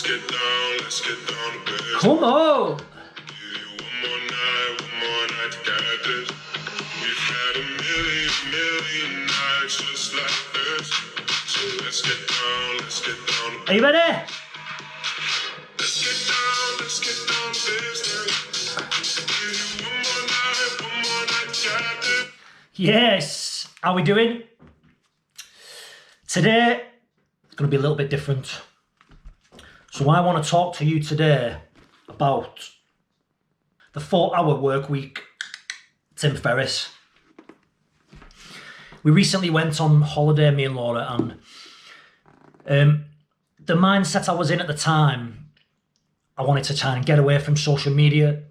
let's get down to business. Come on! Give you one more night to get this. We've had a million nights just like this. So let's get down to Are you ready? Let's get down to business. Give you one more night to get this. Yes! How are we doing? Today, it's going to be a little bit different. So I want to talk to you today about the 4-hour work week, Tim Ferriss. We recently went on holiday, me and Laura, and the mindset I was in at the time, I wanted to try and get away from social media,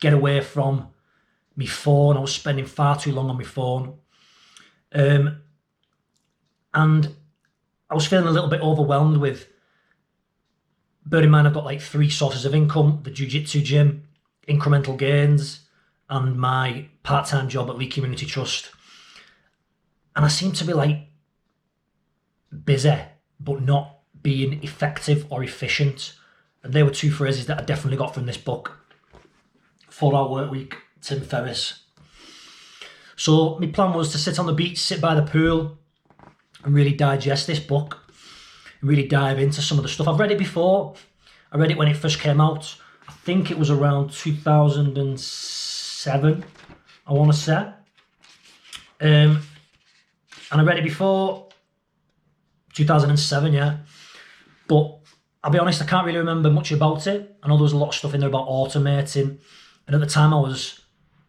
get away from my phone. I was spending far too long on my phone. And I was feeling a little bit overwhelmed with, bear in mind I've got like 3 sources of income: the jiu-jitsu gym, incremental gains, and my part-time job at Lee Community Trust. And I seem to be like busy, but not being effective or efficient. And they were 2 phrases that I definitely got from this book. 4-hour work week, Tim Ferriss. So my plan was to sit on the beach, sit by the pool, and really digest this book, and really dive into some of the stuff. I've read it before. I read it when it first came out. I think it was around 2007, I want to say. And I read it before 2007, yeah. But I'll be honest, I can't really remember much about it. I know there was a lot of stuff in there about automating. And at the time I was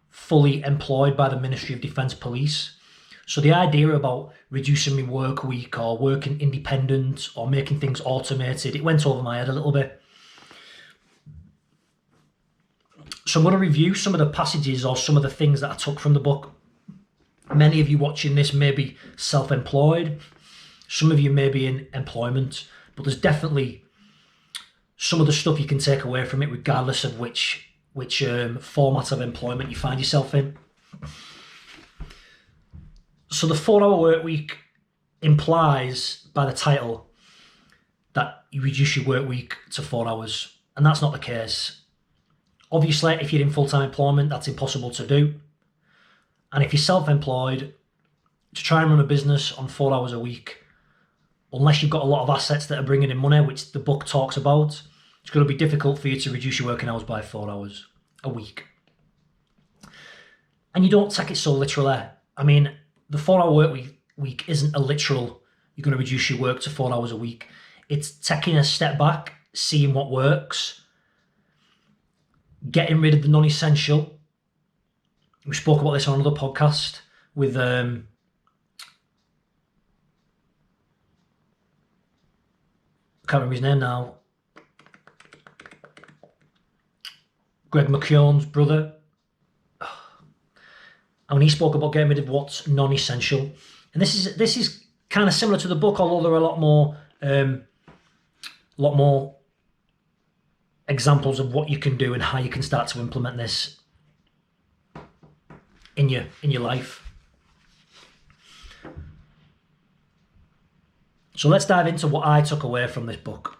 fully employed by the Ministry of Defence Police. So the idea about reducing my work week or working independent or making things automated, it went over my head a little bit. So I'm going to review some of the passages or some of the things that I took from the book. Many of you watching this may be self-employed. Some of you may be in employment. But there's definitely some of the stuff you can take away from it, regardless of which format of employment you find yourself in. So the 4-hour work week implies, by the title, that you reduce your work week to 4 hours. And that's not the case. Obviously, if you're in full-time employment, that's impossible to do. And if you're self-employed, to try and run a business on 4 hours a week, unless you've got a lot of assets that are bringing in money, which the book talks about, it's going to be difficult for you to reduce your working hours by 4 hours a week. And you don't take it so literally. I mean, the 4-hour work week isn't a literal, you're going to reduce your work to 4 hours a week. It's taking a step back, seeing what works, getting rid of the non-essential. We spoke about this on another podcast with can't remember his name now. Greg McKeown's brother. And he spoke about getting rid of what's non-essential. And this is kind of similar to the book, although there are a lot more examples of what you can do and how you can start to implement this in your life. So let's dive into what I took away from this book.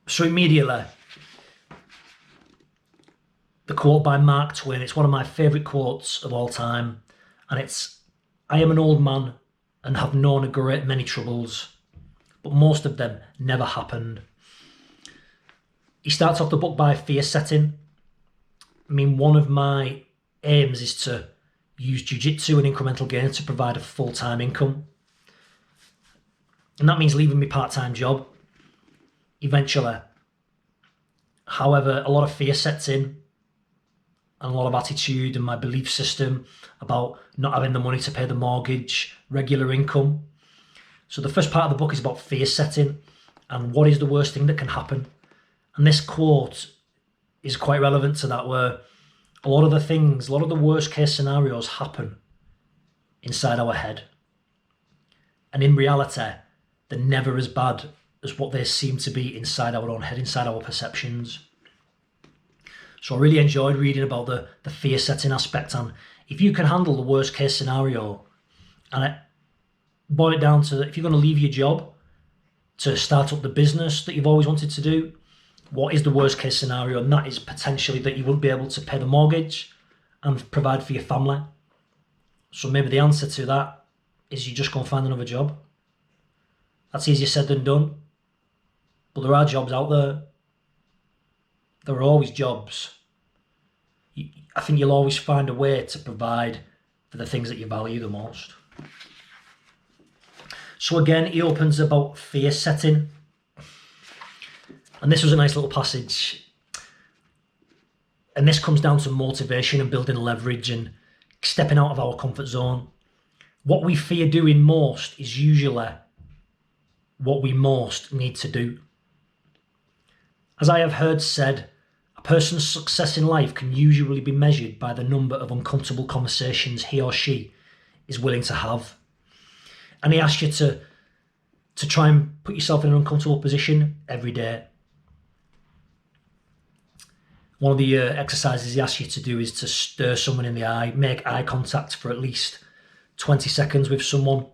So immediately, the quote by Mark Twain, it's one of my favourite quotes of all time, and it's, "I am an old man and have known a great many troubles, but most of them never happened." He starts off the book by fear setting. I mean, one of my aims is to use jiu-jitsu and incremental gains to provide a full-time income. And that means leaving my part-time job eventually. However, a lot of fear sets in, and a lot of attitude and my belief system about not having the money to pay the mortgage, regular income. So the first part of the book is about fear setting and what is the worst thing that can happen. And this quote is quite relevant to that, where a lot of the worst case scenarios happen inside our head. And in reality, they're never as bad as what they seem to be inside our own head, inside our perceptions. So I really enjoyed reading about the fear setting aspect, and if you can handle the worst case scenario, and boil it down to, if you're going to leave your job, to start up the business that you've always wanted to do? What is the worst case scenario? And that is potentially that you wouldn't be able to pay the mortgage and provide for your family. So maybe the answer to that is you just go and find another job. That's easier said than done. But there are jobs out there. There are always jobs. I think you'll always find a way to provide for the things that you value the most. So again, he opens about fear setting. And this was a nice little passage. And this comes down to motivation and building leverage and stepping out of our comfort zone. What we fear doing most is usually what we most need to do. As I have heard said, a person's success in life can usually be measured by the number of uncomfortable conversations he or she is willing to have. And he asks you to try and put yourself in an uncomfortable position every day. One of the exercises he asks you to do is to stare someone in the eye, make eye contact for at least 20 seconds with someone,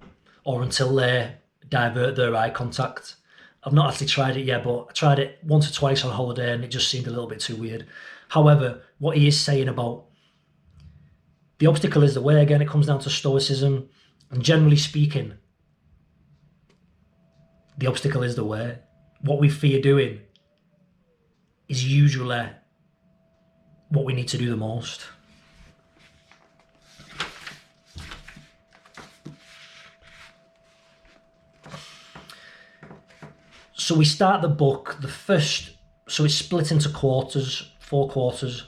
or until they divert their eye contact. I've not actually tried it yet, but I tried it once or twice on holiday and it just seemed a little bit too weird. However, what he is saying about the obstacle is the way, again, it comes down to stoicism. And generally speaking, the obstacle is the way. What we fear doing is usually what we need to do the most. So we start the book, so it's split into quarters, 4 quarters.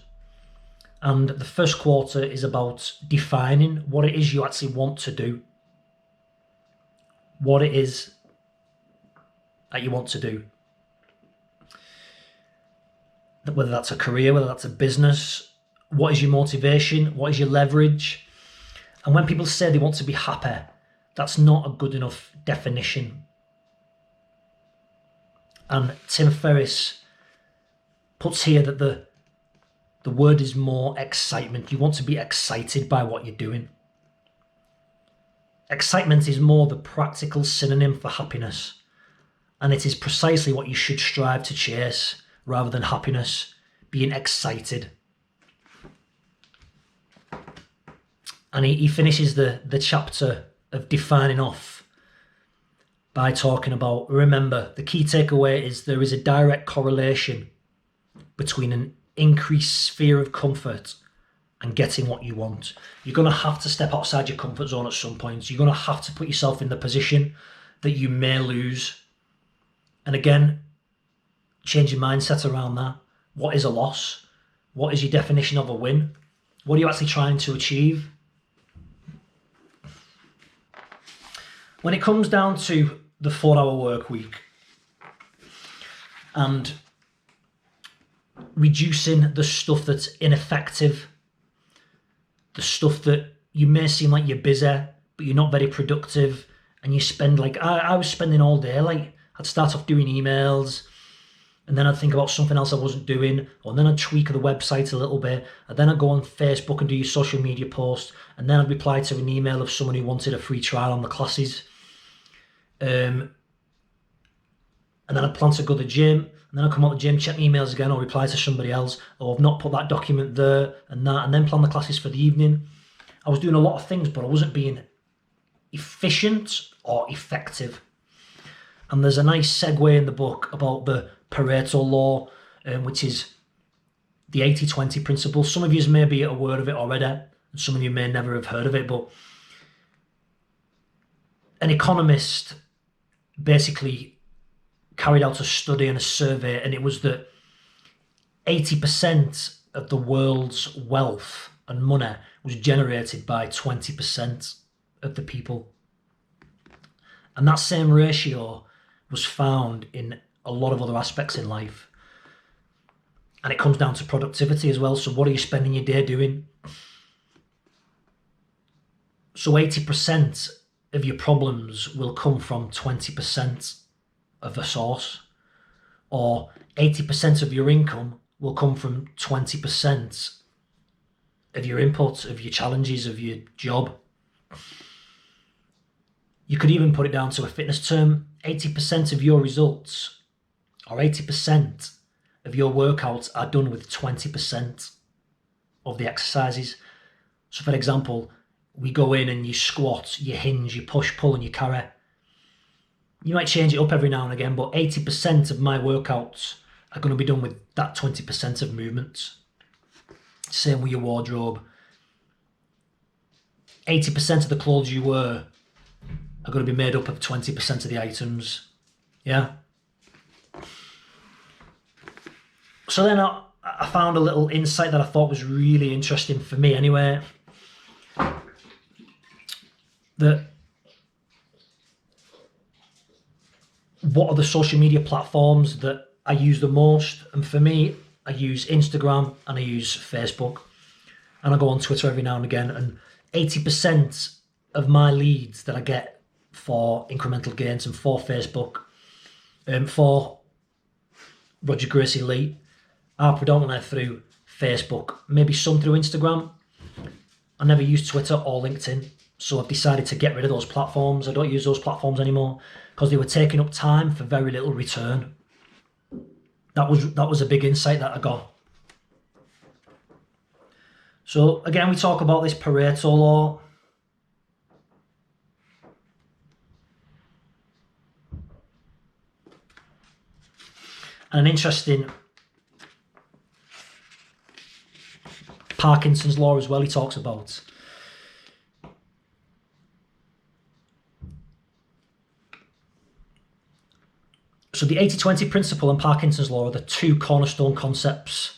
And the first quarter is about defining what it is you actually want to do. What it is that you want to do. Whether that's a career, whether that's a business, what is your motivation, what is your leverage? And when people say they want to be happy, that's not a good enough definition. And Tim Ferriss puts here that the word is more excitement. You want to be excited by what you're doing. Excitement is more the practical synonym for happiness. And it is precisely what you should strive to chase rather than happiness, being excited. And he finishes the chapter of defining off by talking about, remember, the key takeaway is there is a direct correlation between an increased sphere of comfort and getting what you want. You're going to have to step outside your comfort zone at some point. You're going to have to put yourself in the position that you may lose. And again, change your mindset around that. What is a loss? What is your definition of a win? What are you actually trying to achieve? When it comes down to the 4-hour work week and reducing the stuff that's ineffective, the stuff that you may seem like you're busy, but you're not very productive, and you spend I was spending all day, I'd start off doing emails, and then I'd think about something else I wasn't doing, or then I'd tweak the website a little bit, and then I'd go on Facebook and do your social media post, and then I'd reply to an email of someone who wanted a free trial on the classes. And then I'd plan to go to the gym, and then I'd come out of the gym, check my emails again, or reply to somebody else, or I've not put that document there and that, and then plan the classes for the evening. I was doing a lot of things, but I wasn't being efficient or effective. And there's a nice segue in the book about the Pareto law, which is the 80-20 principle. Some of you may be aware of it already, and some of you may never have heard of it, but an economist basically carried out a study and a survey, and it was that 80% of the world's wealth and money was generated by 20% of the people. And that same ratio was found in a lot of other aspects in life. And it comes down to productivity as well. So what are you spending your day doing? So 80% of your problems will come from 20% of a source, or 80% of your income will come from 20% of your input, of your challenges, of your job. You could even put it down to a fitness term. 80% of your results, or 80% of your workouts, are done with 20% of the exercises. So for example, we go in and you squat, you hinge, you push, pull, and you carry. You might change it up every now and again, but 80% of my workouts are going to be done with that 20% of movements. Same with your wardrobe. 80% of the clothes you wear are going to be made up of 20% of the items. Yeah? So then I found a little insight that I thought was really interesting for me anyway. That what are the social media platforms that I use the most? And for me, I use Instagram and I use Facebook. And I go on Twitter every now and again. And 80% of my leads that I get for incremental gains and for Facebook, for Roger Gracie Lee, are predominantly through Facebook, maybe some through Instagram. I never use Twitter or LinkedIn, so I've decided to get rid of those platforms. I don't use those platforms anymore because they were taking up time for very little return. That was a big insight that I got. So again, we talk about this Pareto law. And an interesting Parkinson's law as well he talks about. So the 80-20 principle and Parkinson's law are the two cornerstone concepts.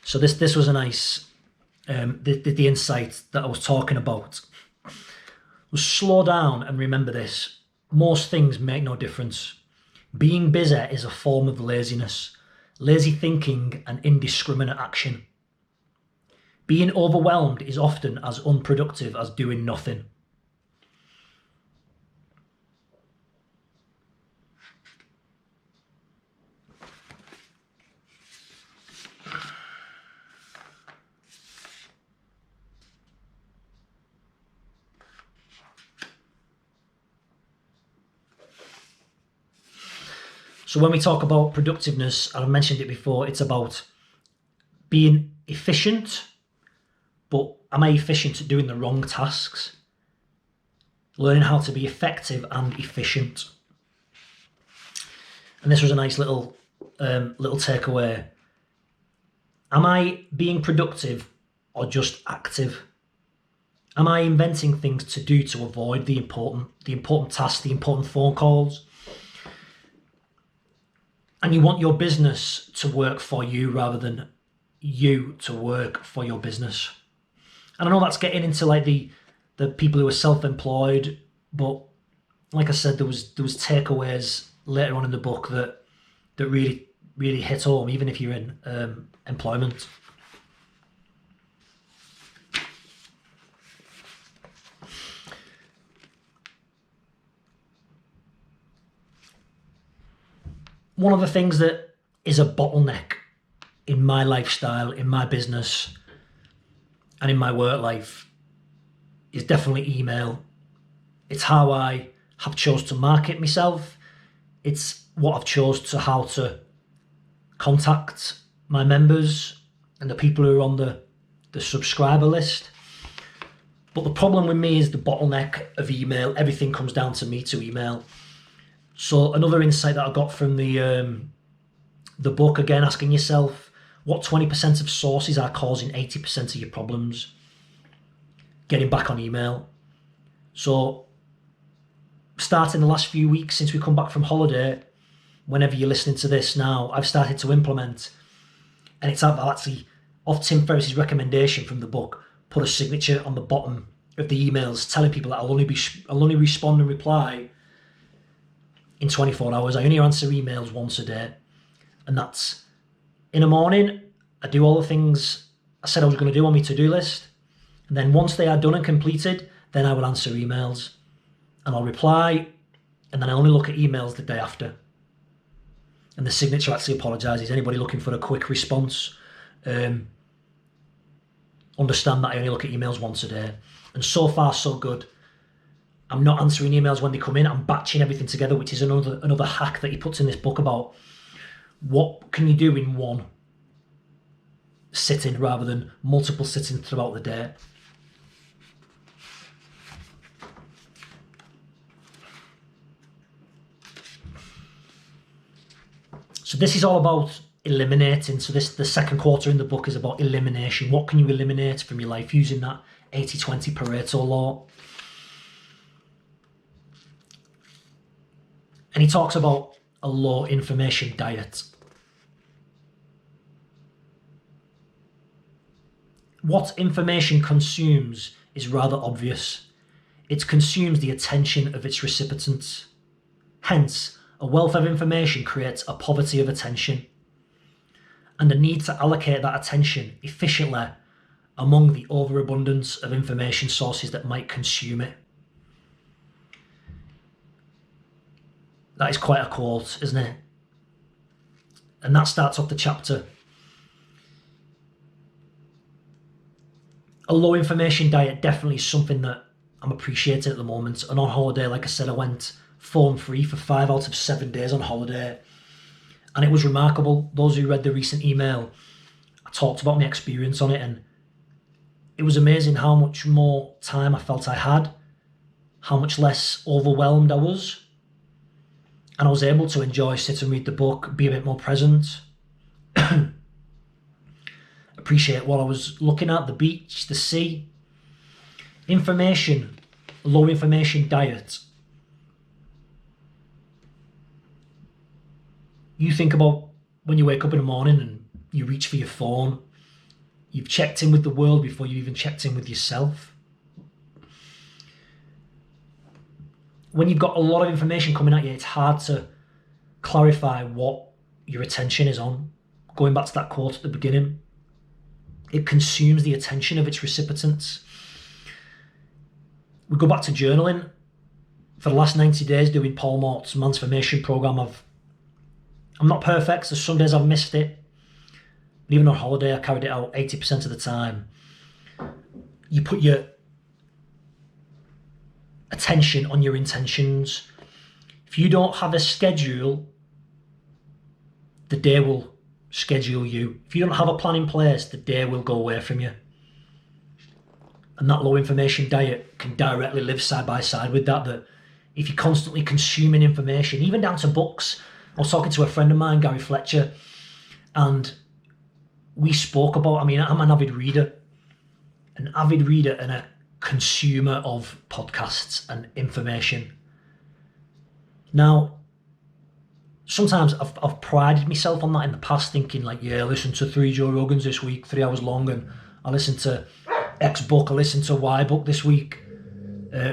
So this was a nice, the insight that I was talking about. Was slow down and remember this. Most things make no difference. Being busy is a form of laziness, lazy thinking and indiscriminate action. Being overwhelmed is often as unproductive as doing nothing. So when we talk about productiveness, and I've mentioned it before, it's about being efficient, but am I efficient at doing the wrong tasks? Learning how to be effective and efficient. And this was a nice little takeaway. Am I being productive or just active? Am I inventing things to do to avoid the important tasks, the important phone calls? And you want your business to work for you rather than you to work for your business. And I know that's getting into like the people who are self-employed, but like I said, there was takeaways later on in the book that really hit home, even if you're in employment. One of the things that is a bottleneck in my lifestyle, in my business, and in my work life is definitely email. It's how I have chose to market myself. It's what I've chose to how to contact my members and the people who are on the subscriber list. But the problem with me is the bottleneck of email. Everything comes down to me to email. So another insight that I got from the book, again, asking yourself, what 20% of sources are causing 80% of your problems? Getting back on email. So starting the last few weeks since we come back from holiday, whenever you're listening to this now, I've started to implement, and it's actually off Tim Ferriss's recommendation from the book, put a signature on the bottom of the emails telling people that I'll only respond and reply in 24 hours. I only answer emails once a day. And that's in the morning, I do all the things I said I was going to do on my to-do list. And then once they are done and completed, then I will answer emails and I'll reply, and then I only look at emails the day after. And the signature actually apologises. Anybody looking for a quick response, understand that I only look at emails once a day. And so far, so good. I'm not answering emails when they come in. I'm batching everything together, which is another hack that he puts in this book about what can you do in one sitting rather than multiple sittings throughout the day. So this is all about eliminating. So the second quarter in the book is about elimination. What can you eliminate from your life using that 80-20 Pareto law? And he talks about a low information diet. What information consumes is rather obvious. It consumes the attention of its recipients. Hence, a wealth of information creates a poverty of attention, and the need to allocate that attention efficiently among the overabundance of information sources that might consume it. That is quite a quote, isn't it? And that starts off the chapter. A low information diet definitely is something that I'm appreciating at the moment. And on holiday, like I said, I went phone free for 5 out of 7 days on holiday. And it was remarkable. Those who read the recent email, I talked about my experience on it, and it was amazing how much more time I felt I had, how much less overwhelmed I was. And I was able to enjoy, sit and read the book, be a bit more present, appreciate what I was looking at, the beach, the sea. Information, low information diet. You think about when you wake up in the morning and you reach for your phone, you've checked in with the world before you even checked in with yourself. When you've got a lot of information coming at you, it's hard to clarify what your attention is on. Going back to that quote at the beginning, it consumes the attention of its recipients. We go back to journaling. For the last 90 days doing Paul Mort's Transformation Program, I'm not perfect. There's some days I've missed it. But even on holiday, I carried it out 80% of the time. You put your attention on your intentions. If you don't have a schedule, the day will schedule you. If you don't have a plan in place, the day will go away from you. And that low information diet can directly live side by side with that. That if you're constantly consuming information, even down to books. I was talking to a friend of mine, Gary Fletcher, and we spoke about, I'm an avid reader and a consumer of podcasts and information. Now, sometimes I've prided myself on that in the past, thinking like, yeah, I listened to 3 Joe Rogans this week, 3 hours long, and I listened to X book, I listened to Y book this week.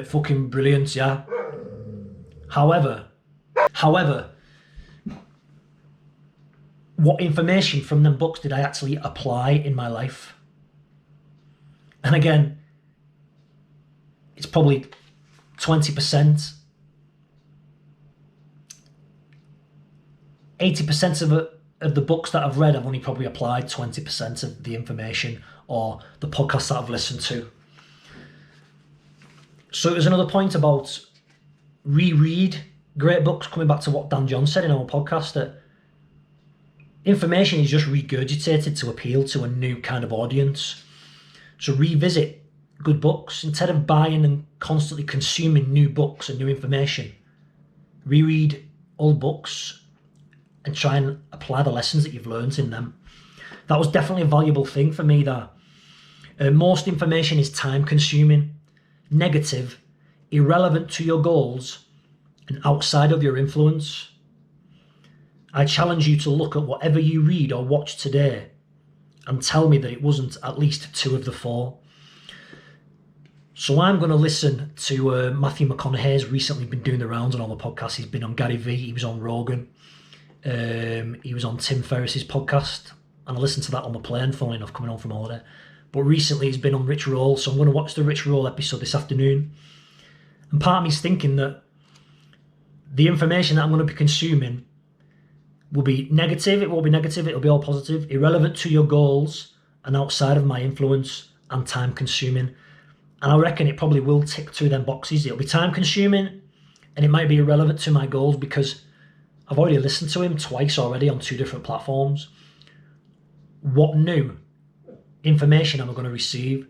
Fucking brilliant, yeah. However, what information from them books did I actually apply in my life? And again, it's probably 20%. 80% of the books that I've read, I've only probably applied 20% of the information or the podcasts that I've listened to. So it was another point about reread great books, coming back to what Dan John said in our podcast, that information is just regurgitated to appeal to a new kind of audience. So revisit good books. Instead of buying and constantly consuming new books and new information, reread old books and try and apply the lessons that you've learned in them. That was definitely a valuable thing for me, that most information is time consuming, negative, irrelevant to your goals, and outside of your influence. I challenge you to look at whatever you read or watch today and tell me that it wasn't at least 2 of the 4. So I'm going to listen to Matthew McConaughey's recently been doing the rounds on all the podcasts. He's been on Gary Vee, he was on Rogan, he was on Tim Ferriss's podcast, and I listened to that on the plane, funnily enough, coming home from holiday. but recently he's been on Rich Roll, so I'm going to watch the Rich Roll episode this afternoon. And part of me's thinking that the information that I'm going to be consuming will be negative, it won't be negative, it'll be all positive, irrelevant to your goals and outside of my influence and time consuming. And I reckon it probably will tick 2 of them boxes. It'll be time consuming and it might be irrelevant to my goals because I've already listened to him twice already on 2 different platforms. What new information am I going to receive?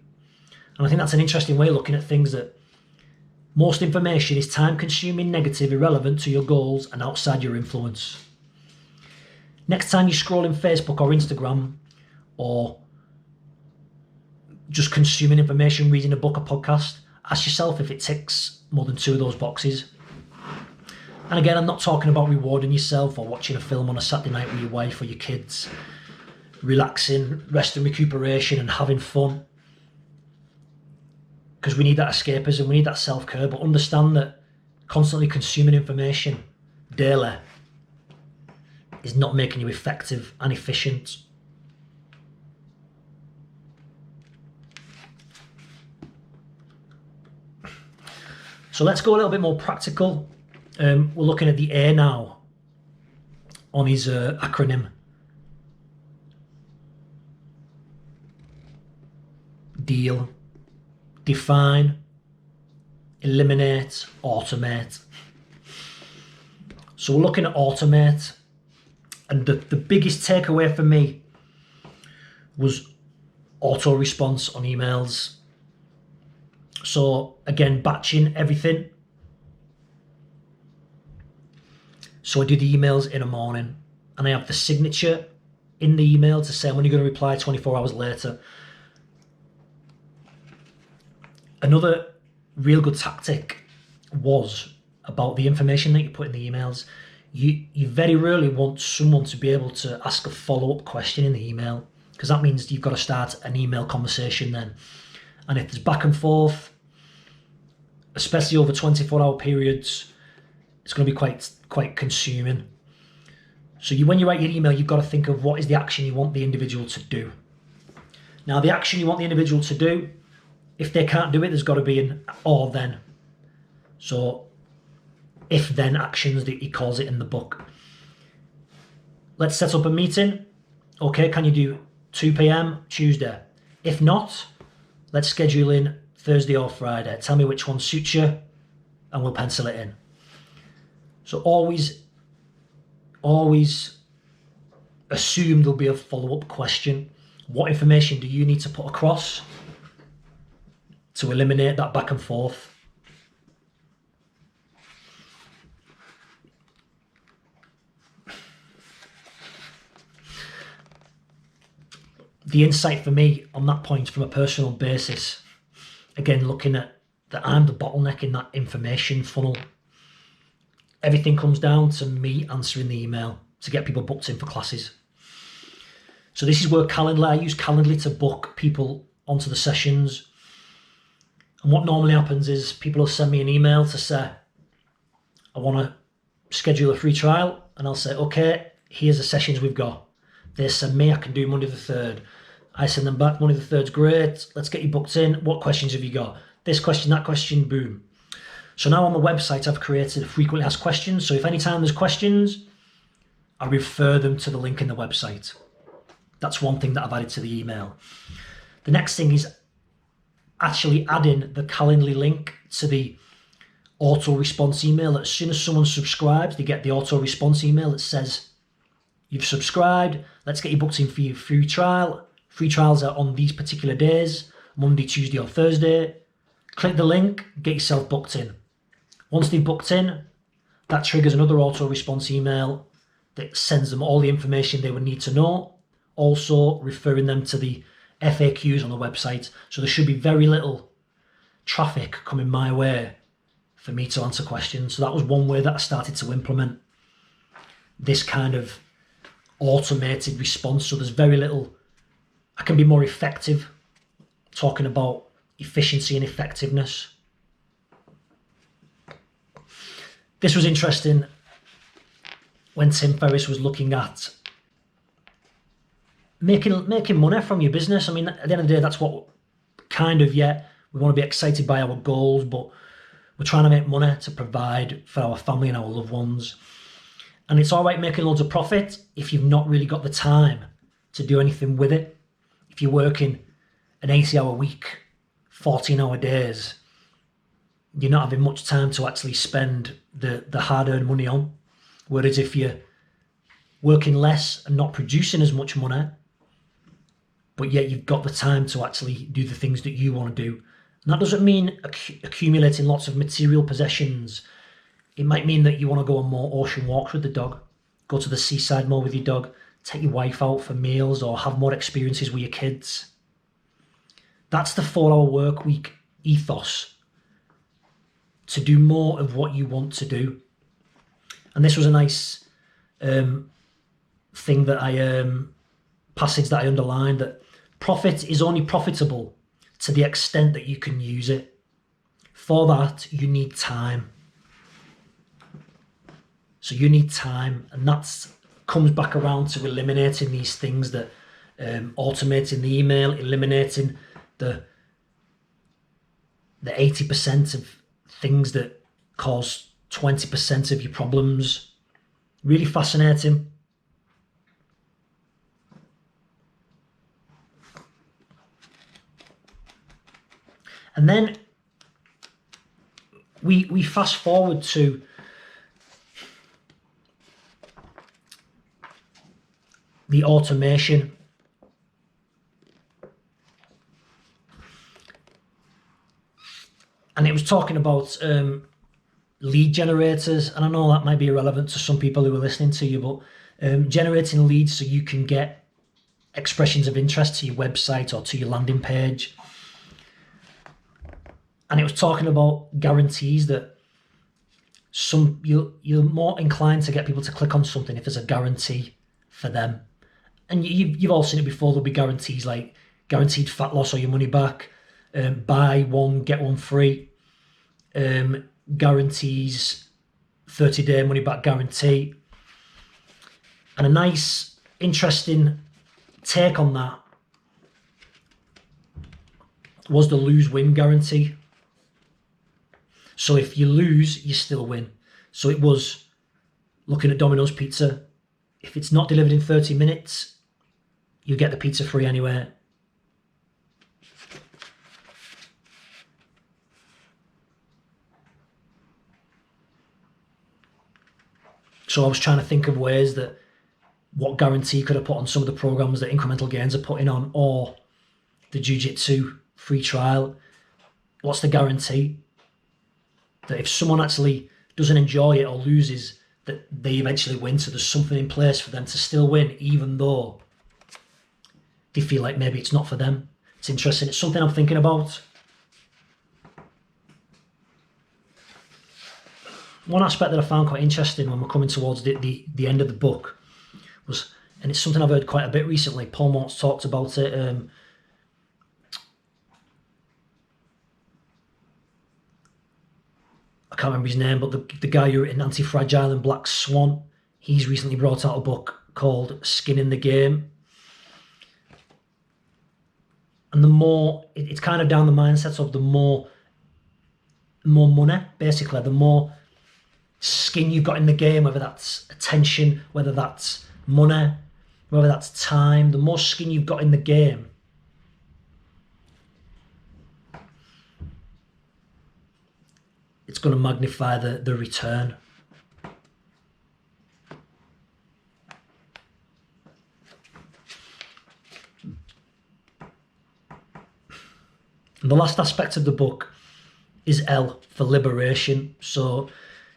And I think that's an interesting way of looking at things, that most information is time consuming, negative, irrelevant to your goals and outside your influence. Next time you're scrolling Facebook or Instagram or just consuming information, reading a book or podcast, ask yourself if it ticks more than 2 of those boxes. And again, I'm not talking about rewarding yourself or watching a film on a Saturday night with your wife or your kids, relaxing, rest and recuperation and having fun. Because we need that escapism, we need that self-care, but understand that constantly consuming information daily is not making you effective and efficient. So let's go a little bit more practical. We're looking at the A now on his acronym. Deal, define, eliminate, automate. So we're looking at automate, and the biggest takeaway for me was auto response on emails. So again, batching everything. So I do the emails in the morning and I have the signature in the email to say I'm only going to reply 24 hours later. Another real good tactic was about the information that you put in the emails. You very rarely want someone to be able to ask a follow-up question in the email, because that means you've got to start an email conversation then. And if there's back and forth, especially over 24-hour periods, it's going to be quite consuming. So when you write your email, you've got to think of what is the action you want the individual to do. Now, the action you want the individual to do, if they can't do it, there's got to be an or then. So if then actions, that he calls it in the book. Let's set up a meeting. Okay, can you do 2 p.m. Tuesday? If not, let's schedule in Thursday or Friday. Tell me which one suits you and we'll pencil it in. So always assume there'll be a follow-up question. What information do you need to put across to eliminate that back and forth? The insight for me on that point from a personal basis, again, looking at that I'm the bottleneck in that information funnel. Everything comes down to me answering the email to get people booked in for classes. So this is where Calendly, I use Calendly to book people onto the sessions. And what normally happens is people will send me an email to say, I want to schedule a free trial. And I'll say, okay, here's the sessions we've got. They send me, I can do Monday the 3rd. I send them back, Monday the 3rd's great. Let's get you booked in. What questions have you got? This question, that question, boom. So now on the website, I've created frequently asked questions. So if anytime there's questions, I refer them to the link in the website. That's one thing that I've added to the email. The next thing is actually adding the Calendly link to the auto response email. As soon as someone subscribes, they get the auto response email that says, you've subscribed, let's get you booked in for your free trial. Free trials are on these particular days, Monday, Tuesday or Thursday. Click the link, get yourself booked in. Once they've booked in, that triggers another auto response email that sends them all the information they would need to know, also referring them to the FAQs on the website. So there should be very little traffic coming my way for me to answer questions. So that was one way that I started to implement this kind of automated response. So there's very little, I can be more effective, talking about efficiency and effectiveness. This was interesting when Tim Ferriss was looking at making money from your business. I mean, at the end of the day, that's what kind of, yeah, we want to be excited by our goals, but we're trying to make money to provide for our family and our loved ones. And it's all right making loads of profit if you've not really got the time to do anything with it. If you're working an 80-hour week, 14-hour days, you're not having much time to actually spend the hard-earned money on. Whereas if you're working less and not producing as much money, but yet you've got the time to actually do the things that you want to do. And that doesn't mean accumulating lots of material possessions. It might mean that you want to go on more ocean walks with the dog, go to the seaside more with your dog, take your wife out for meals, or have more experiences with your kids. That's the 4-hour work week ethos, to do more of what you want to do. And this was a nice thing that passage that I underlined, that profit is only profitable to the extent that you can use it. For that, you need time. So you need time, and that comes back around to eliminating these things, that automating the email, eliminating the 80% of things that cause 20% of your problems. Really fascinating. And then we fast forward to the automation. And it was talking about lead generators. And I know that might be irrelevant to some people who are listening to you, but generating leads so you can get expressions of interest to your website or to your landing page. And it was talking about guarantees, that you're more inclined to get people to click on something if there's a guarantee for them. And you've all seen it before. There'll be guarantees like guaranteed fat loss or your money back, buy one, get one free, guarantees 30-day money back guarantee. And a nice, interesting take on that was the lose-win guarantee. So if you lose, you still win. So it was looking at Domino's Pizza. If it's not delivered in 30 minutes, you get the pizza free anyway. So I was trying to think of ways that what guarantee could I put on some of the programs that Incremental Gains are putting on, or the Jiu-Jitsu free trial. What's the guarantee? That if someone actually doesn't enjoy it or loses, that they eventually win. So there's something in place for them to still win, even though they feel like maybe it's not for them. It's interesting. It's something I'm thinking about. One aspect that I found quite interesting when we're coming towards the end of the book was, and it's something I've heard quite a bit recently, Paul Mort's talked about it. I can't remember his name, but the guy who wrote Anti-Fragile and Black Swan, he's recently brought out a book called Skin in the Game. And the more, it's kind of down the mindset of the more money, basically, the more skin you've got in the game, whether that's attention, whether that's money, whether that's time, the more skin you've got in the game, it's going to magnify the return. And the last aspect of the book is L for liberation. So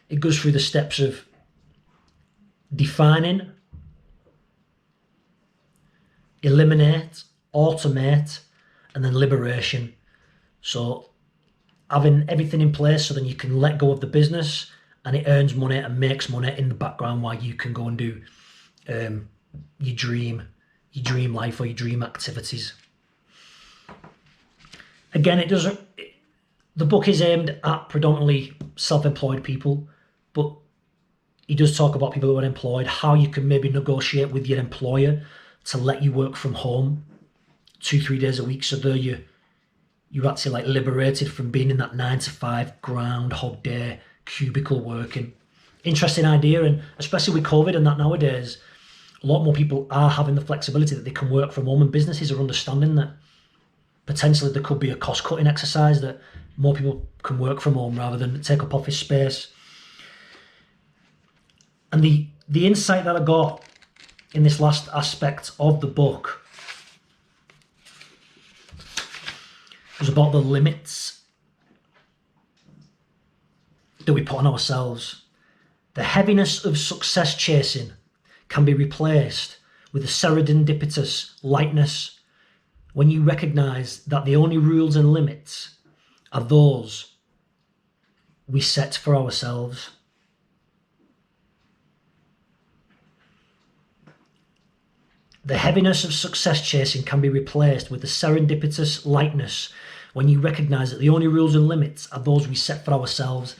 it goes through the steps of defining, eliminate, automate, and then liberation. So having everything in place so then you can let go of the business and it earns money and makes money in the background while you can go and do your dream life or your dream activities. Again, the book is aimed at predominantly self-employed people, but he does talk about people who are employed, how you can maybe negotiate with your employer to let you work from home 2-3 days a week. So there you're actually like liberated from being in that 9 to 5 groundhog day cubicle working. Interesting idea, and especially with COVID and that nowadays, a lot more people are having the flexibility that they can work from home, and businesses are understanding that potentially there could be a cost-cutting exercise, that more people can work from home rather than take up office space. And the insight that I got in this last aspect of the book was about the limits that we put on ourselves. The heaviness of success chasing can be replaced with a serendipitous lightness when you recognize that the only rules and limits are those we set for ourselves. The heaviness of success chasing can be replaced with the serendipitous lightness when you recognize that the only rules and limits are those we set for ourselves.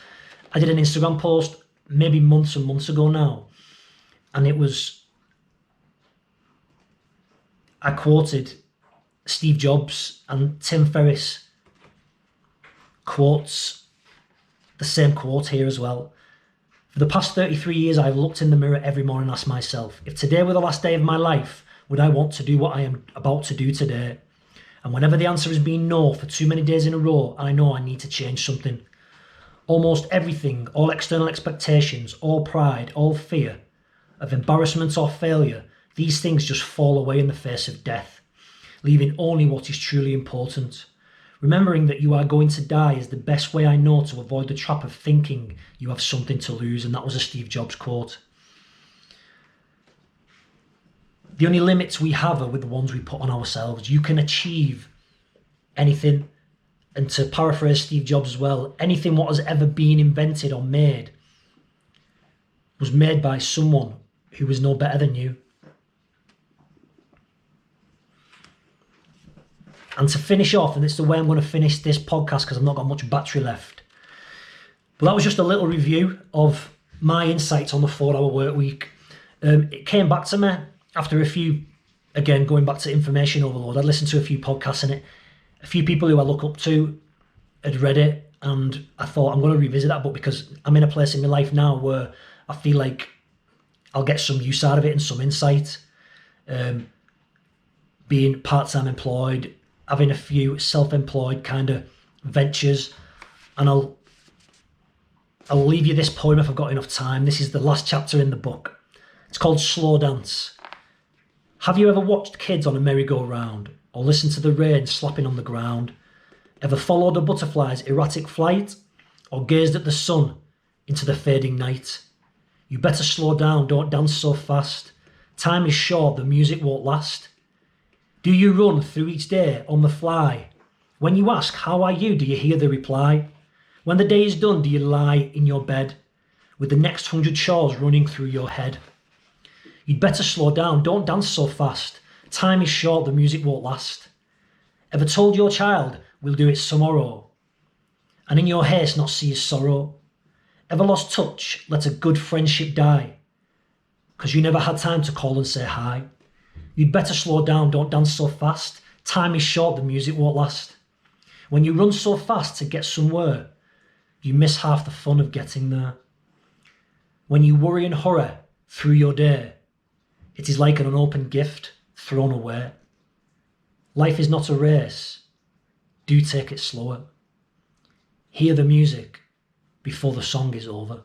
I did an Instagram post maybe months and months ago now, and I quoted Steve Jobs, and Tim Ferriss quotes the same quote here as well. For the past 33 years, I've looked in the mirror every morning and asked myself, if today were the last day of my life, would I want to do what I am about to do today? And whenever the answer has been no for too many days in a row, I know I need to change something. Almost everything, all external expectations, all pride, all fear of embarrassment or failure, these things just fall away in the face of death, leaving only what is truly important. Remembering that you are going to die is the best way I know to avoid the trap of thinking you have something to lose. And that was a Steve Jobs quote. The only limits we have are with the ones we put on ourselves. You can achieve anything. And to paraphrase Steve Jobs as well, anything what has ever been invented or made was made by someone who was no better than you. And to finish off, and it's the way I'm going to finish this podcast because I've not got much battery left. But that was just a little review of my insights on the 4-hour work week. It came back to me after a few, again, going back to information overload. I'd listened to a few podcasts and a few people who I look up to had read it, and I thought I'm going to revisit that book because I'm in a place in my life now where I feel like I'll get some use out of it and some insight. Being part-time employed, having a few self-employed kind of ventures, and I'll leave you this poem if I've got enough time. This is the last chapter in the book. It's called Slow Dance. Have you ever watched kids on a merry-go-round, or listened to the rain slapping on the ground? Ever followed a butterfly's erratic flight, or gazed at the sun into the fading night? You better slow down, don't dance so fast. Time is short, the music won't last. Do you run through each day on the fly? When you ask, how are you, do you hear the reply? When the day is done, do you lie in your bed with the next 100 chores running through your head? You'd better slow down, don't dance so fast. Time is short, the music won't last. Ever told your child, we'll do it tomorrow, and in your haste not see his sorrow? Ever lost touch, let a good friendship die, 'cause you never had time to call and say hi? You'd better slow down, don't dance so fast. Time is short, the music won't last. When you run so fast to get somewhere, you miss half the fun of getting there. When you worry and hurry through your day, it is like an unopened gift thrown away. Life is not a race. Do take it slower. Hear the music before the song is over.